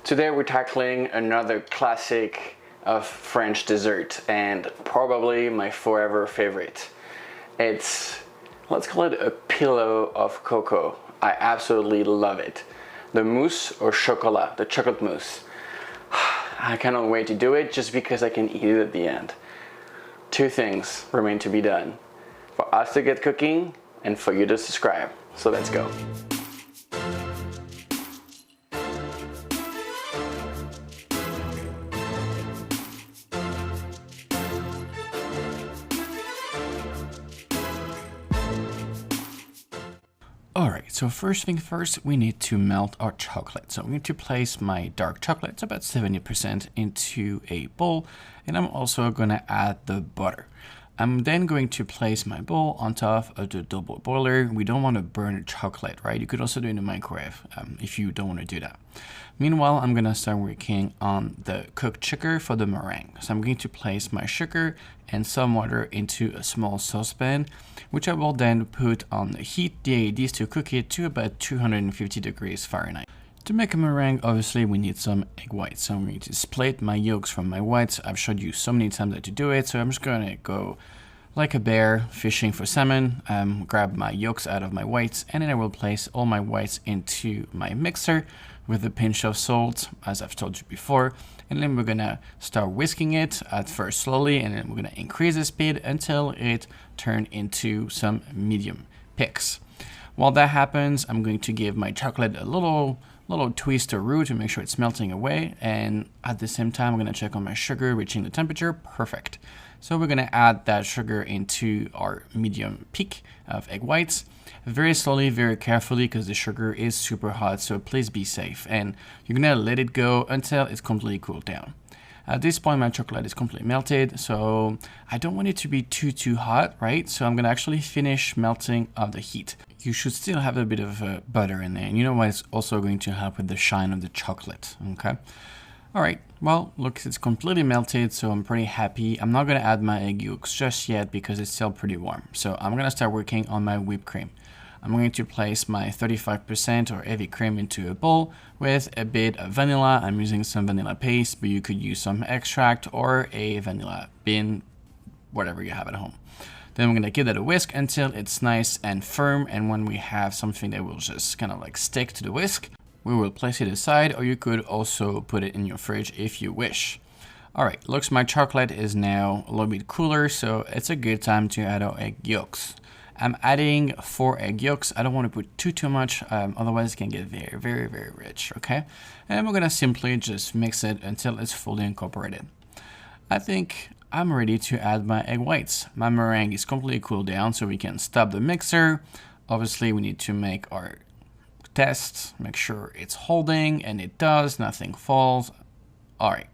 Today we're tackling another classic of French dessert and probably my forever favorite. It's, let's call it a pillow of cocoa. I absolutely love it. The mousse or chocolat, the chocolate mousse. I cannot wait to do it just because I can eat it at the end. Two things remain to be done. For us to get cooking and for you to subscribe. So let's go. Alright, so first thing first, we need to melt our chocolate. So I'm going to place my dark chocolate, it's about 70%, into a bowl, and I'm also going to add the butter. I'm then going to place my bowl on top of the double boiler. We don't want to burn the chocolate, right? You could also do it in the microwave if you don't want to do that. Meanwhile, I'm going to start working on the cooked sugar for the meringue. So I'm going to place my sugar and some water into a small saucepan, which I will then put on the heat. The idea is to cook it to about 250 degrees Fahrenheit. To make a meringue, obviously, we need some egg whites. So I'm going to split my yolks from my whites. I've showed you so many times how to do it, so I'm just going to go like a bear fishing for salmon, grab my yolks out of my whites, and then I will place all my whites into my mixer with a pinch of salt, as I've told you before. And then we're going to start whisking it at first slowly, and then we're going to increase the speed until it turns into some medium peaks. While that happens, I'm going to give my chocolate a little twist or roux to make sure it's melting away, and at the same time I'm going to check on my sugar reaching the temperature. Perfect. So we're going to add that sugar into our medium peak of egg whites very slowly, very carefully, because the sugar is super hot, so please be safe, and you're going to let it go until it's completely cooled down. At this point, my chocolate is completely melted, so I don't want it to be too hot, right? So I'm going to actually finish melting of the heat. You should still have a bit of butter in there, and you know what? It's also going to help with the shine of the chocolate, okay? All right, well, look, it's completely melted, so I'm pretty happy. I'm not going to add my egg yolks just yet because it's still pretty warm. So I'm going to start working on my whipped cream. I'm going to place my 35% or heavy cream into a bowl with a bit of vanilla. I'm using some vanilla paste, but you could use some extract or a vanilla bean, whatever you have at home. Then we're going to give that a whisk until it's nice and firm, and when we have something that will just kind of like stick to the whisk, we will place it aside, or you could also put it in your fridge if you wish. Alright, looks my chocolate is now a little bit cooler, so it's a good time to add our egg yolks. I'm adding 4 egg yolks. I don't want to put too much, otherwise it can get very rich, okay? And we're going to simply just mix it until it's fully incorporated. I think I'm ready to add my egg whites. My meringue is completely cooled down, so we can stop the mixer. Obviously, we need to make our tests, make sure it's holding, and it does, nothing falls. All right,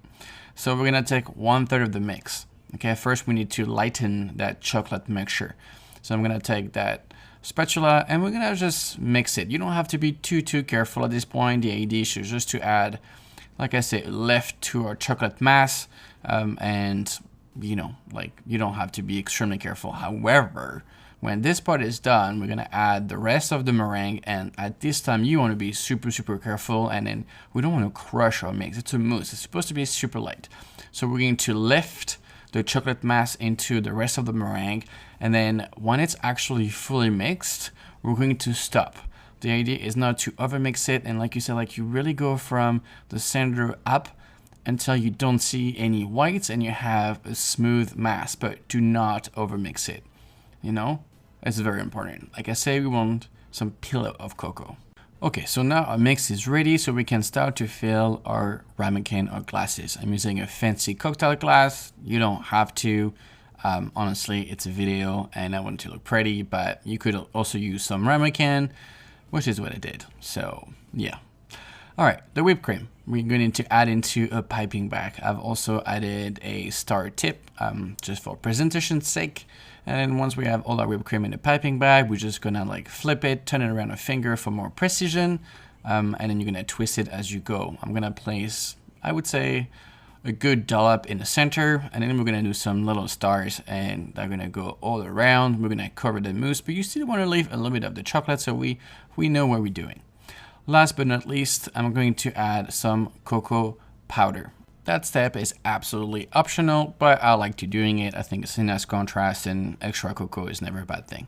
so we're gonna take 1/3 of the mix. Okay, first we need to lighten that chocolate mixture. So I'm gonna take that spatula and we're gonna just mix it. You don't have to be too careful at this point. The idea is just to add, like I say, lift to our chocolate mass, and you know, like, you don't have to be extremely careful. However, when this part is done, we're gonna add the rest of the meringue, and at this time you want to be super careful, and then we don't want to crush our mix. It's a mousse, it's supposed to be super light. So we're going to lift the chocolate mass into the rest of the meringue, and then when it's actually fully mixed, we're going to stop. The idea is not to overmix it, and like you said, like, you really go from the center up until you don't see any whites and you have a smooth mass, but do not overmix it. You know, it's very important. Like I say, we want some pillow of cocoa. Okay, so now our mix is ready, so we can start to fill our ramekin or glasses. I'm using a fancy cocktail glass. You don't have to. Honestly, it's a video and I want it to look pretty, but you could also use some ramekin, which is what I did. So yeah. All right, the whipped cream. We're going to add into a piping bag. I've also added a star tip, just for presentation's sake. And then once we have all our whipped cream in the piping bag, we're just gonna like flip it, turn it around a finger for more precision. And then you're gonna twist it as you go. I'm gonna place, I would say, a good dollop in the center, and then we're gonna do some little stars, and they're gonna go all around. We're gonna cover the mousse, but you still wanna leave a little bit of the chocolate so we know what we're doing. Last but not least, I'm going to add some cocoa powder. That step is absolutely optional, but I like to doing it. I think it's a nice contrast, and extra cocoa is never a bad thing.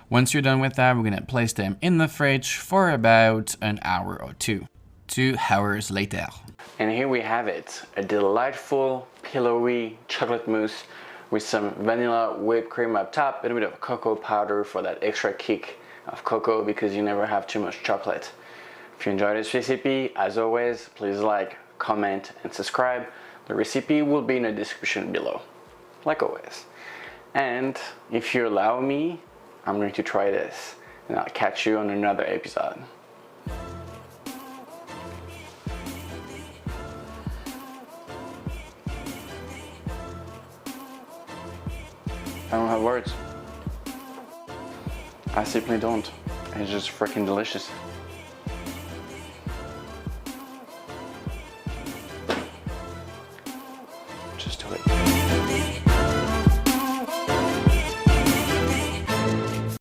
Once you're done with that, we're gonna place them in the fridge for about an hour or two. 2 hours later. And here we have it, a delightful, pillowy chocolate mousse with some vanilla whipped cream up top and a bit of cocoa powder for that extra kick of cocoa because you never have too much chocolate. If you enjoyed this recipe, as always, please like, comment, and subscribe. The recipe will be in the description below, like always. And if you allow me, I'm going to try this, and I'll catch you on another episode. I don't have words. I simply don't. It's just freaking delicious. Just do it.